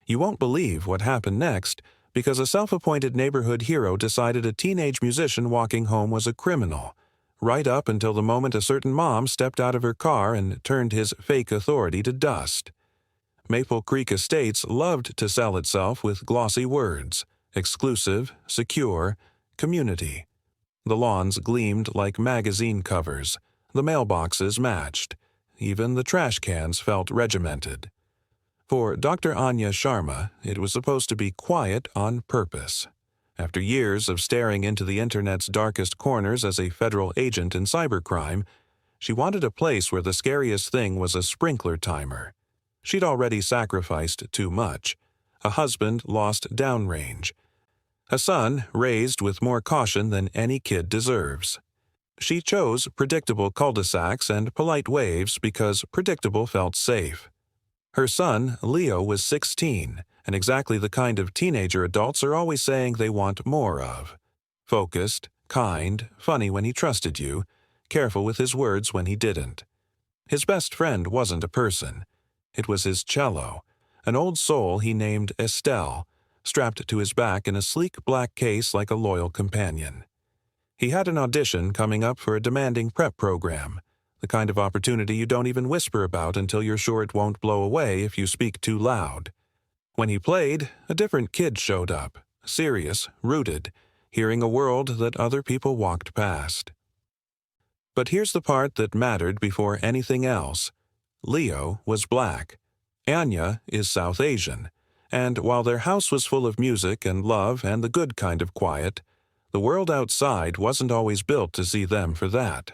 You won't believe what happened next, because a self-appointed neighborhood hero decided a teenage musician walking home was a criminal, right up until the moment a certain mom stepped out of her car and turned his fake authority to dust. Maple Creek Estates loved to sell itself with glossy words: exclusive, secure, community. The lawns gleamed like magazine covers. The mailboxes matched. Even the trash cans felt regimented. For Dr. Anya Sharma, it was supposed to be quiet on purpose. After years of staring into the Internet's darkest corners as a federal agent in cybercrime, she wanted a place where the scariest thing was a sprinkler timer. She'd already sacrificed too much. A husband lost downrange. A son raised with more caution than any kid deserves. She chose predictable cul-de-sacs and polite waves because predictable felt safe. Her son, Leo, was 16, and exactly the kind of teenager adults are always saying they want more of. Focused, kind, funny when he trusted you, careful with his words when he didn't. His best friend wasn't a person. It was his cello, an old soul he named Estelle, strapped to his back in a sleek black case like a loyal companion. He had an audition coming up for a demanding prep program, the kind of opportunity you don't even whisper about until you're sure it won't blow away if you speak too loud. When he played, a different kid showed up, serious, rooted, hearing a world that other people walked past. But here's the part that mattered before anything else. Leo was black. Anya is South Asian. And while their house was full of music and love and the good kind of quiet, the world outside wasn't always built to see them for that.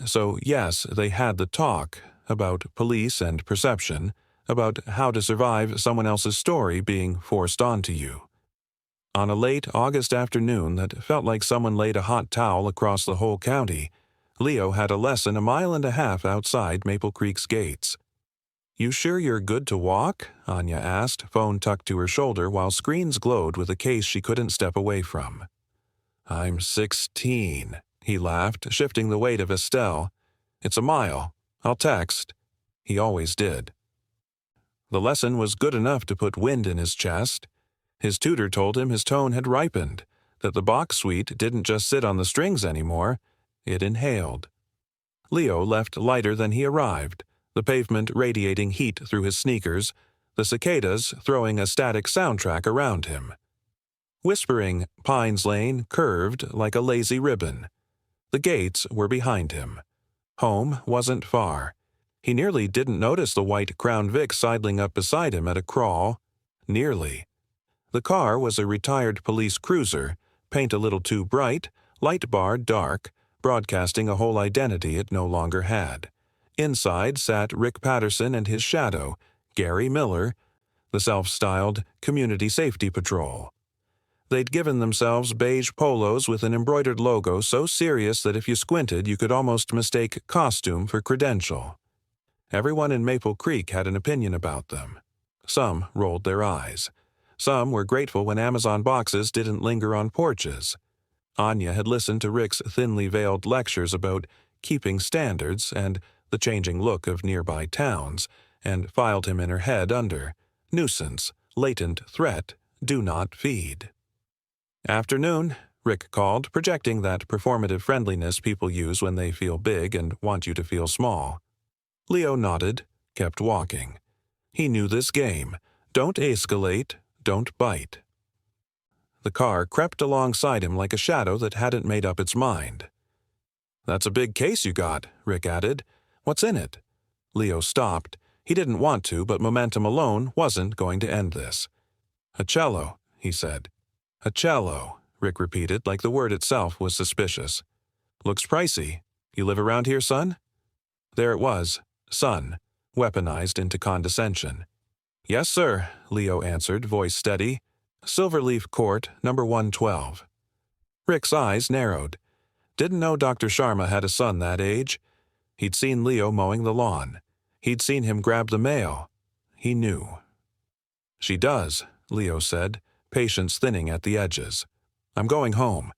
So yes, they had the talk about police and perception, about how to survive someone else's story being forced onto you. On a late August afternoon that felt like someone laid a hot towel across the whole county, Leo had a lesson 1.5 miles outside Maple Creek's gates. "You sure you're good to walk?" Anya asked, phone tucked to her shoulder while screens glowed with a case she couldn't step away from. "I'm 16, he laughed, shifting the weight of Estelle. "It's a mile. I'll text." He always did. The lesson was good enough to put wind in his chest. His tutor told him his tone had ripened, that the Bach suite didn't just sit on the strings anymore, it inhaled. Leo left lighter than he arrived, the pavement radiating heat through his sneakers, the cicadas throwing a static soundtrack around him. Whispering, Pines Lane curved like a lazy ribbon. The gates were behind him. Home wasn't far. He nearly didn't notice the white Crown Vic sidling up beside him at a crawl. Nearly. The car was a retired police cruiser, paint a little too bright, light bar dark, broadcasting a whole identity it no longer had. Inside sat Rick Patterson and his shadow, Gary Miller, the self-styled Community Safety Patrol. They'd given themselves beige polos with an embroidered logo so serious that if you squinted you could almost mistake costume for credential. Everyone in Maple Creek had an opinion about them. Some rolled their eyes. Some were grateful when Amazon boxes didn't linger on porches. Anya had listened to Rick's thinly veiled lectures about keeping standards and the changing look of nearby towns, and filed him in her head under nuisance, latent threat, do not feed. "Afternoon," Rick called, projecting that performative friendliness people use when they feel big and want you to feel small. Leo nodded, kept walking. He knew this game. Don't escalate, don't bite. The car crept alongside him like a shadow that hadn't made up its mind. "That's a big case you got," Rick added. "What's in it?" Leo stopped. He didn't want to, but momentum alone wasn't going to end this. "A cello," he said. "A cello," Rick repeated, like the word itself was suspicious. "Looks pricey. You live around here, son?" There it was, son, weaponized into condescension. "Yes, sir," Leo answered, voice steady. "Silverleaf Court, number 112. Rick's eyes narrowed. Didn't know Dr. Sharma had a son that age. He'd seen Leo mowing the lawn. He'd seen him grab the mail. He knew. "She does," Leo said, patience thinning at the edges. "I'm going home."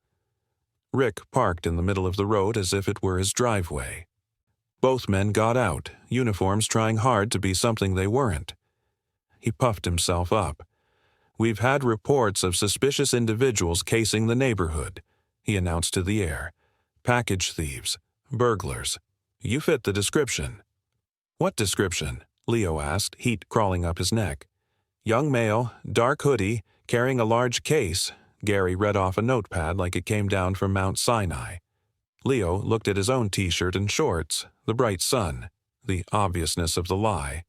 Rick parked in the middle of the road as if it were his driveway. Both men got out, uniforms trying hard to be something they weren't. He puffed himself up. "We've had reports of suspicious individuals casing the neighborhood," he announced to the air. "Package thieves, burglars. You fit the description." "What description?" Leo asked, heat crawling up his neck. "Young male, dark hoodie, carrying a large case," Gary read off a notepad like it came down from Mount Sinai. Leo looked at his own t-shirt and shorts, the bright sun, the obviousness of the lie.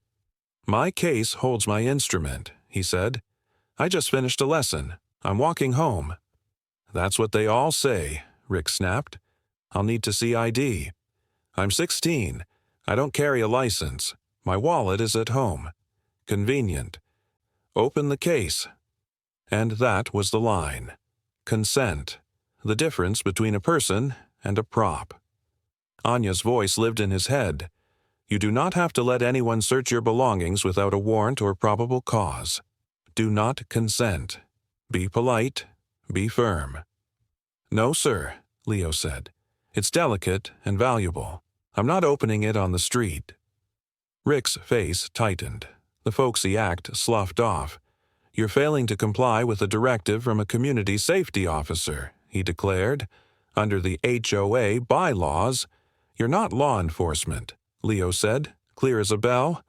"My case holds my instrument," he said. "I just finished a lesson. I'm walking home." "That's what they all say," Rick snapped. "I'll need to see ID. I'm 16. I don't carry a license. My wallet is at home. Convenient. Open the case." And that was the line. Consent. The difference between a person and a prop. Anya's voice lived in his head. "You do not have to let anyone search your belongings without a warrant or probable cause. Do not consent. Be polite. Be firm." "No, sir," Leo said. "It's delicate and valuable. I'm not opening it on the street." Rick's face tightened. The folksy act sloughed off. "You're failing to comply with a directive from a community safety officer," he declared. "Under the HOA bylaws." "You're not law enforcement," Leo said, clear as a bell.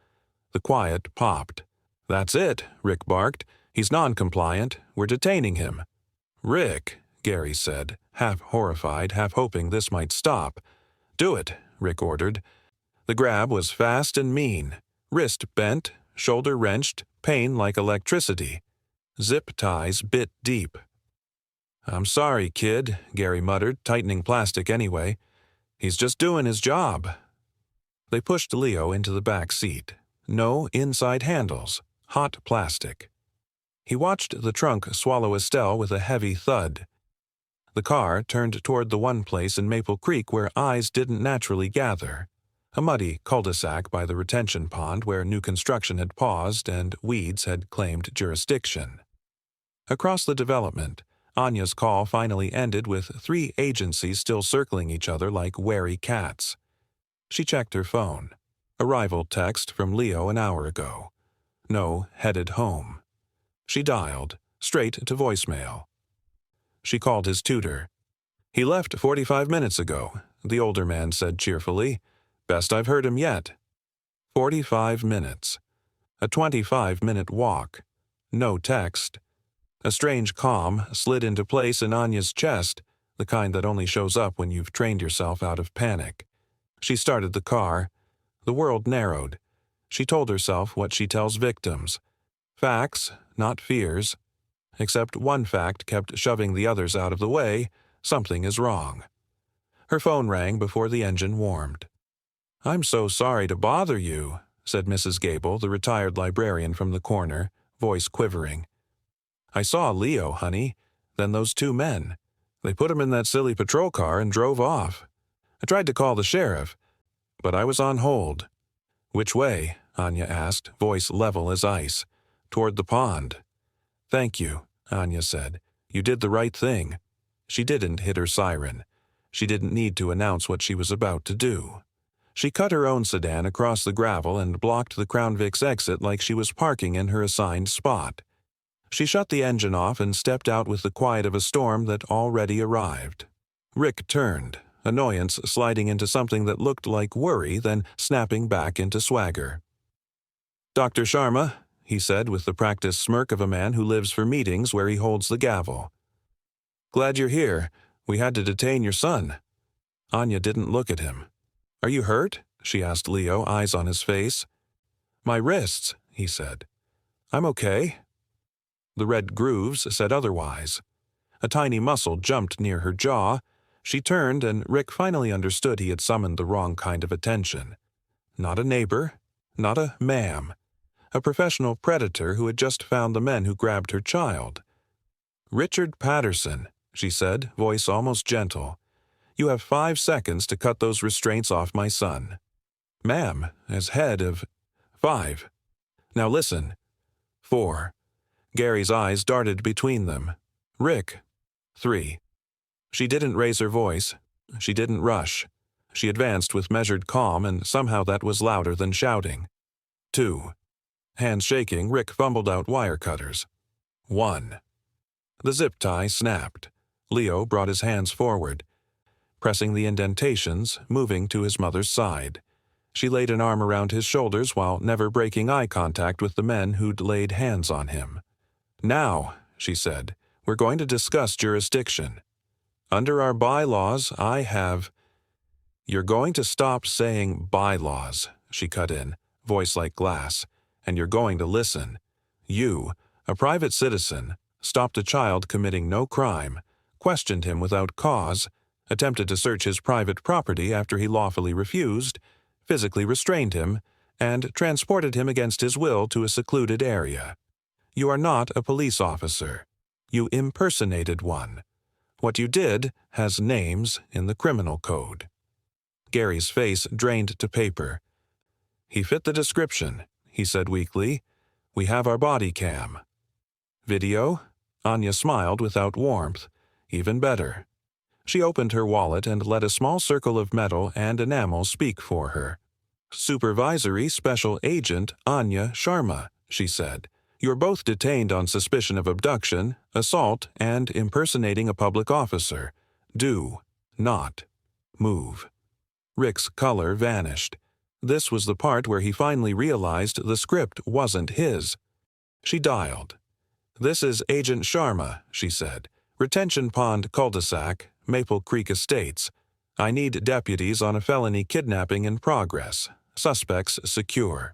The quiet popped. "That's it," Rick barked. "He's non-compliant. We're detaining him." "Rick," Gary said, half horrified, half hoping this might stop. "Do it," Rick ordered. The grab was fast and mean. Wrist bent, shoulder wrenched, pain like electricity. Zip ties bit deep. "I'm sorry, kid," Gary muttered, tightening plastic anyway. "He's just doing his job." They pushed Leo into the back seat. No inside handles. Hot plastic. He watched the trunk swallow Estelle with a heavy thud. The car turned toward the one place in Maple Creek where eyes didn't naturally gather. A muddy cul-de-sac by the retention pond where new construction had paused and weeds had claimed jurisdiction. Across the development, Anya's call finally ended with 3 agencies still circling each other like wary cats. She checked her phone. Arrival text from Leo an hour ago. No, headed home. She dialed, straight to voicemail. She called his tutor. "He left 45 minutes ago," the older man said cheerfully. "Best I've heard him yet." 45 minutes. A 25-minute walk. No text. A strange calm slid into place in Anya's chest, the kind that only shows up when you've trained yourself out of panic. She started the car. The world narrowed. She told herself what she tells victims. Facts, not fears. Except one fact kept shoving the others out of the way. Something is wrong. Her phone rang before the engine warmed. "I'm so sorry to bother you," said Mrs. Gable, the retired librarian from the corner, voice quivering. "I saw Leo, honey. Then those 2 men. They put him in that silly patrol car and drove off. I tried to call the sheriff, but I was on hold." "Which way?" Anya asked, voice level as ice. "Toward the pond." "Thank you," Anya said. "You did the right thing." She didn't hit her siren. She didn't need to announce what she was about to do. She cut her own sedan across the gravel and blocked the Crown Vic's exit like she was parking in her assigned spot. She shut the engine off and stepped out with the quiet of a storm that already arrived. Rick turned, annoyance sliding into something that looked like worry, then snapping back into swagger. "Dr. Sharma," he said with the practiced smirk of a man who lives for meetings where he holds the gavel. "Glad you're here. We had to detain your son." Anya didn't look at him. "Are you hurt?" she asked Leo, eyes on his face. "My wrists," he said. "I'm okay." The red grooves said otherwise. A tiny muscle jumped near her jaw. She turned, and Rick finally understood he had summoned the wrong kind of attention. Not a neighbor, not a ma'am. A professional predator who had just found the men who grabbed her child. "Richard Patterson," she said, voice almost gentle. "You have 5 seconds to cut those restraints off my son." "Ma'am, as head of..." "5. Now listen." 4. Gary's eyes darted between them. "Rick." 3. She didn't raise her voice. She didn't rush. She advanced with measured calm, and somehow that was louder than shouting. 2. Hands shaking, Rick fumbled out wire cutters. 1. The zip tie snapped. Leo brought his hands forward, pressing the indentations, moving to his mother's side. She laid an arm around his shoulders while never breaking eye contact with the men who'd laid hands on him. "Now," she said, "we're going to discuss jurisdiction. Under our bylaws, I have—" "You're going to stop saying bylaws," she cut in, voice like glass, "and you're going to listen. You, a private citizen, stopped a child committing no crime, questioned him without cause, attempted to search his private property after he lawfully refused, physically restrained him, and transported him against his will to a secluded area. You are not a police officer. You impersonated one. What you did has names in the criminal code." Gary's face drained to paper. "He fit the description," he said weakly. "We have our body cam." "Video?" Anya smiled without warmth. "Even better." She opened her wallet and let a small circle of metal and enamel speak for her. "Supervisory Special Agent Anya Sharma," she said. "You're both detained on suspicion of abduction, assault, and impersonating a public officer. Do not move." Rick's color vanished. This was the part where he finally realized the script wasn't his. She dialed. "This is Agent Sharma," she said. "Retention Pond Cul-de-sac, Maple Creek Estates. I need deputies on a felony kidnapping in progress. Suspects secure."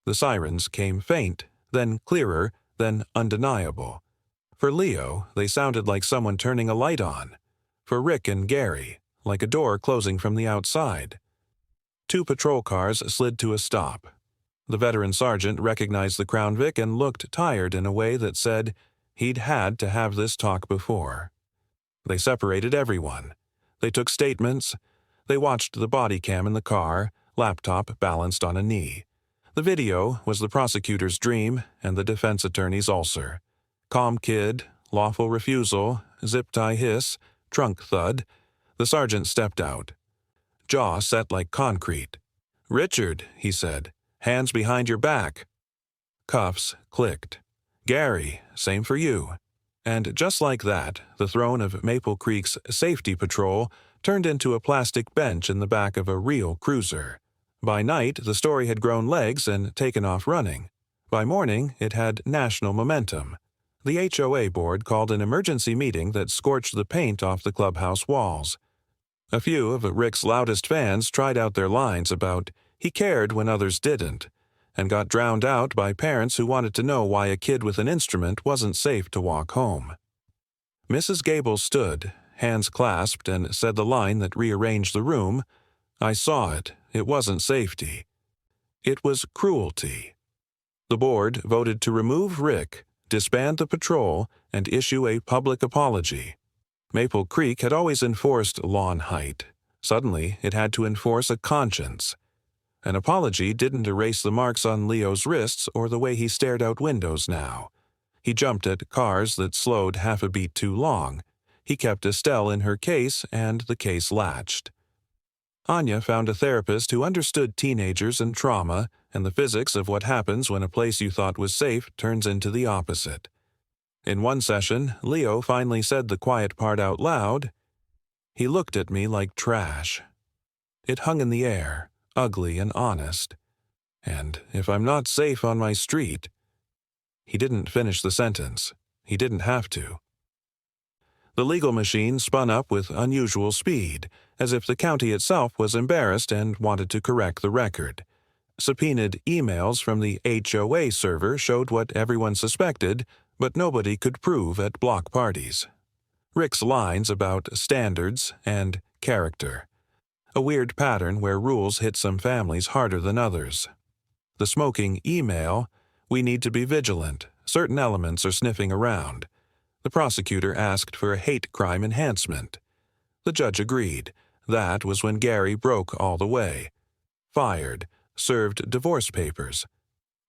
The sirens came faint, then clearer, then undeniable. For Leo, they sounded like someone turning a light on. For Rick and Gary, like a door closing from the outside. 2 patrol cars slid to a stop. The veteran sergeant recognized the Crown Vic and looked tired in a way that said he'd had to have this talk before. They separated everyone. They took statements. They watched the body cam in the car, laptop balanced on a knee. The video was the prosecutor's dream and the defense attorney's ulcer. Calm kid, lawful refusal, zip tie hiss, trunk thud. The sergeant stepped out. Jaw set like concrete. "Richard," he said, "hands behind your back." Cuffs clicked. "Gary, same for you." And just like that, the throne of Maple Creek's safety patrol turned into a plastic bench in the back of a real cruiser. By night, the story had grown legs and taken off running. By morning, it had national momentum. The HOA board called an emergency meeting that scorched the paint off the clubhouse walls. A few of Rick's loudest fans tried out their lines about he cared when others didn't, and got drowned out by parents who wanted to know why a kid with an instrument wasn't safe to walk home. Mrs. Gable stood, hands clasped, and said the line that rearranged the room. "I saw it. It wasn't safety. It was cruelty." The board voted to remove Rick, disband the patrol, and issue a public apology. Maple Creek had always enforced lawn height. Suddenly, it had to enforce a conscience. An apology didn't erase the marks on Leo's wrists or the way he stared out windows now. He jumped at cars that slowed half a beat too long. He kept Estelle in her case, and the case latched. Anya found a therapist who understood teenagers and trauma and the physics of what happens when a place you thought was safe turns into the opposite. In one session, Leo finally said the quiet part out loud. "He looked at me like trash." It hung in the air, ugly and honest. "And if I'm not safe on my street—" He didn't finish the sentence. He didn't have to. The legal machine spun up with unusual speed, as if the county itself was embarrassed and wanted to correct the record. Subpoenaed emails from the HOA server showed what everyone suspected, but nobody could prove at block parties. Rick's lines about standards and character. A weird pattern where rules hit some families harder than others. The smoking email, "We need to be vigilant. Certain elements are sniffing around." The prosecutor asked for a hate crime enhancement. The judge agreed. That was when Gary broke all the way. Fired. Served divorce papers.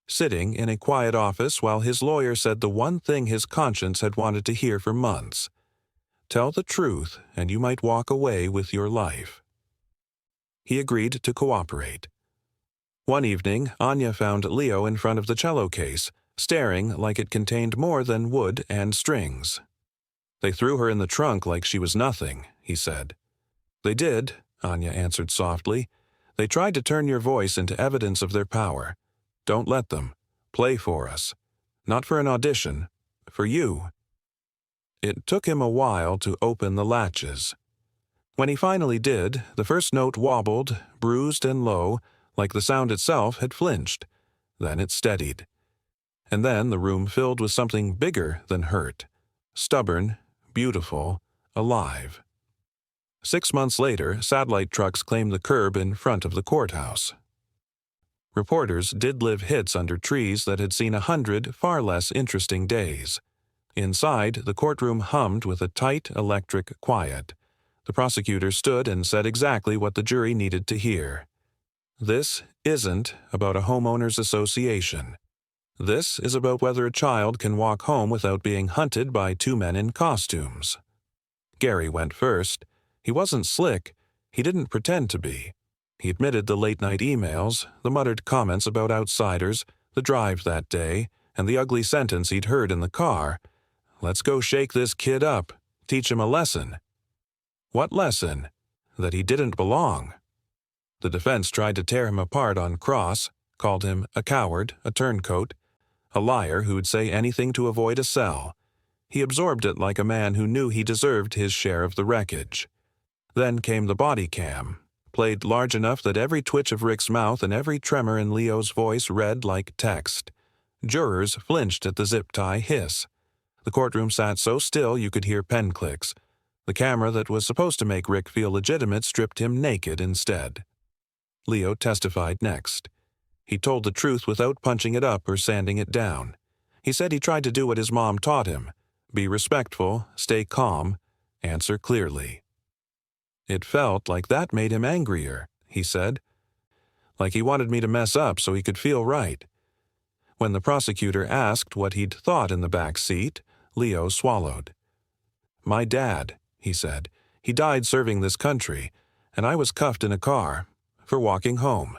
Sitting in a quiet office while his lawyer said the one thing his conscience had wanted to hear for months. "Tell the truth, and you might walk away with your life." He agreed to cooperate. One evening, Anya found Leo in front of the cello case, staring like it contained more than wood and strings. "They threw her in the trunk like she was nothing," he said. "They did," Anya answered softly. "They tried to turn your voice into evidence of their power. Don't let them. Play for us. Not for an audition. For you." It took him a while to open the latches. When he finally did, the first note wobbled, bruised and low, like the sound itself had flinched. Then it steadied. And then the room filled with something bigger than hurt. Stubborn, beautiful, alive. 6 months later, satellite trucks claimed the curb in front of the courthouse. Reporters did live hits under trees that had seen 100 far less interesting days. Inside, the courtroom hummed with a tight electric quiet. The prosecutor stood and said exactly what the jury needed to hear. This isn't about a homeowners association. This is about whether a child can walk home without being hunted by 2 men in costumes. Gary went first. He wasn't slick. He didn't pretend to be. He admitted the late-night emails, the muttered comments about outsiders, the drive that day, and the ugly sentence he'd heard in the car. Let's go shake this kid up, teach him a lesson. What lesson? That he didn't belong. The defense tried to tear him apart on cross, called him a coward, a turncoat, a liar who'd say anything to avoid a cell. He absorbed it like a man who knew he deserved his share of the wreckage. Then came the body cam, played large enough that every twitch of Rick's mouth and every tremor in Leo's voice read like text. Jurors flinched at the zip tie hiss. The courtroom sat so still you could hear pen clicks. The camera that was supposed to make Rick feel legitimate stripped him naked instead. Leo testified next. He told the truth without punching it up or sanding it down. He said he tried to do what his mom taught him. Be respectful, stay calm, answer clearly. It felt like that made him angrier, he said. Like he wanted me to mess up so he could feel right. When the prosecutor asked what he'd thought in the back seat, Leo swallowed. "My dad," he said. "He died serving this country, and I was cuffed in a car for walking home."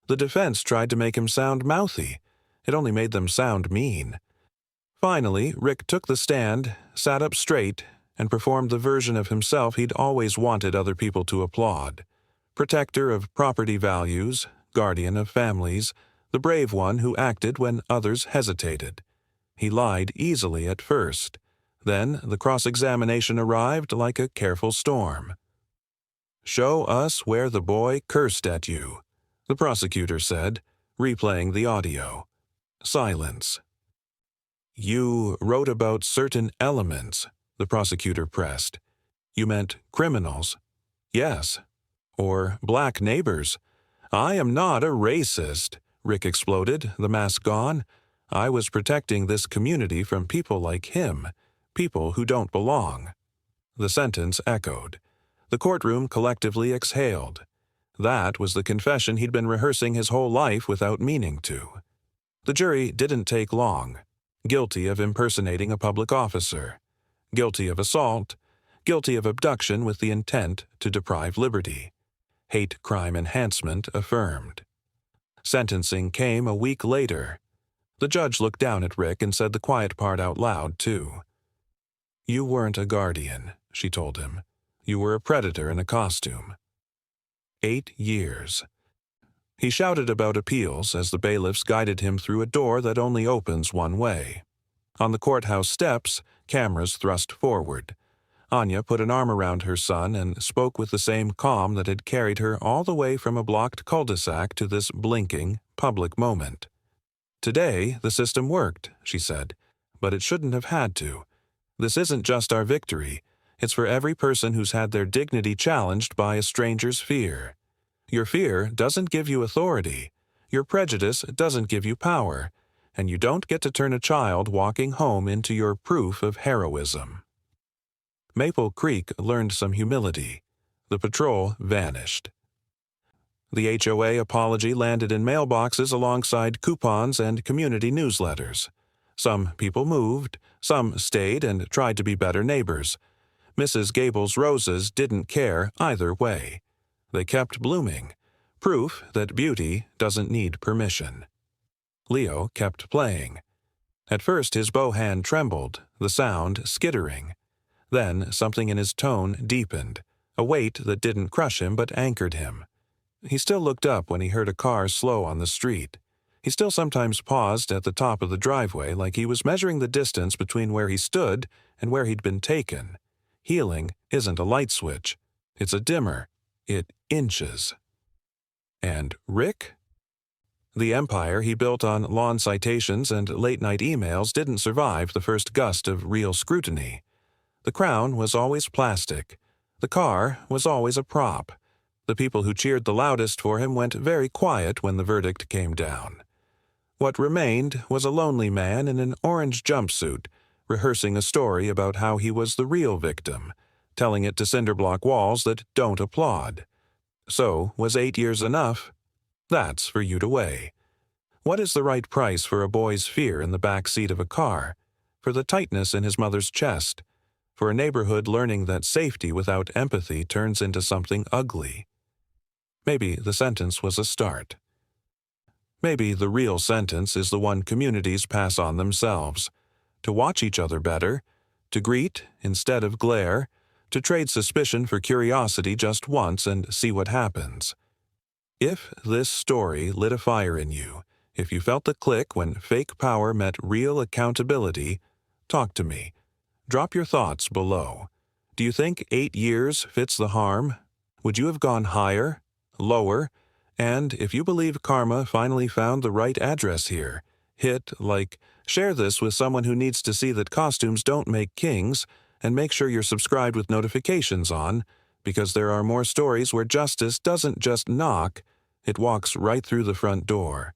The defense tried to make him sound mouthy. It only made them sound mean. Finally, Rick took the stand, sat up straight, and performed the version of himself he'd always wanted other people to applaud. Protector of property values, guardian of families, the brave one who acted when others hesitated. He lied easily at first. Then the cross-examination arrived like a careful storm. "Show us where the boy cursed at you," the prosecutor said, replaying the audio. Silence. "You wrote about certain elements," the prosecutor pressed. "You meant criminals." "Yes." "Or black neighbors." "I am not a racist," Rick exploded, the mask gone. "I was protecting this community from people like him, people who don't belong." The sentence echoed. The courtroom collectively exhaled. That was the confession he'd been rehearsing his whole life without meaning to. The jury didn't take long. Guilty of impersonating a public officer. Guilty of assault. Guilty of abduction with the intent to deprive liberty. Hate crime enhancement affirmed. Sentencing came a week later. The judge looked down at Rick and said the quiet part out loud, too. "You weren't a guardian," she told him. "You were a predator in a costume." 8 years. He shouted about appeals as the bailiffs guided him through a door that only opens one way. On the courthouse steps, cameras thrust forward. Anya put an arm around her son and spoke with the same calm that had carried her all the way from a blocked cul-de-sac to this blinking, public moment. "Today, the system worked," she said, "but it shouldn't have had to. This isn't just our victory. It's for every person who's had their dignity challenged by a stranger's fear. Your fear doesn't give you authority. Your prejudice doesn't give you power. And you don't get to turn a child walking home into your proof of heroism." Maple Creek learned some humility. The patrol vanished. The HOA apology landed in mailboxes alongside coupons and community newsletters. Some people moved, some stayed and tried to be better neighbors. Mrs. Gable's roses didn't care either way. They kept blooming. Proof that beauty doesn't need permission. Leo kept playing. At first his bow hand trembled, the sound skittering. Then something in his tone deepened, a weight that didn't crush him but anchored him. He still looked up when he heard a car slow on the street. He still sometimes paused at the top of the driveway like he was measuring the distance between where he stood and where he'd been taken. Healing isn't a light switch. It's a dimmer. It inches. And Rick? The empire he built on lawn citations and late-night emails didn't survive the first gust of real scrutiny. The crown was always plastic. The car was always a prop. The people who cheered the loudest for him went very quiet when the verdict came down. What remained was a lonely man in an orange jumpsuit, rehearsing a story about how he was the real victim, telling it to cinderblock walls that don't applaud. So, was 8 years enough? That's for you to weigh. What is the right price for a boy's fear in the back seat of a car? For the tightness in his mother's chest? For a neighborhood learning that safety without empathy turns into something ugly? Maybe the sentence was a start. Maybe the real sentence is the one communities pass on themselves. To watch each other better, to greet instead of glare, to trade suspicion for curiosity just once and see what happens. If this story lit a fire in you, if you felt the click when fake power met real accountability, talk to me. Drop your thoughts below. Do you think 8 years fits the harm? Would you have gone higher? Lower? And if you believe karma finally found the right address here, hit like, share this with someone who needs to see that costumes don't make kings, and make sure you're subscribed with notifications on, because there are more stories where justice doesn't just knock, it walks right through the front door.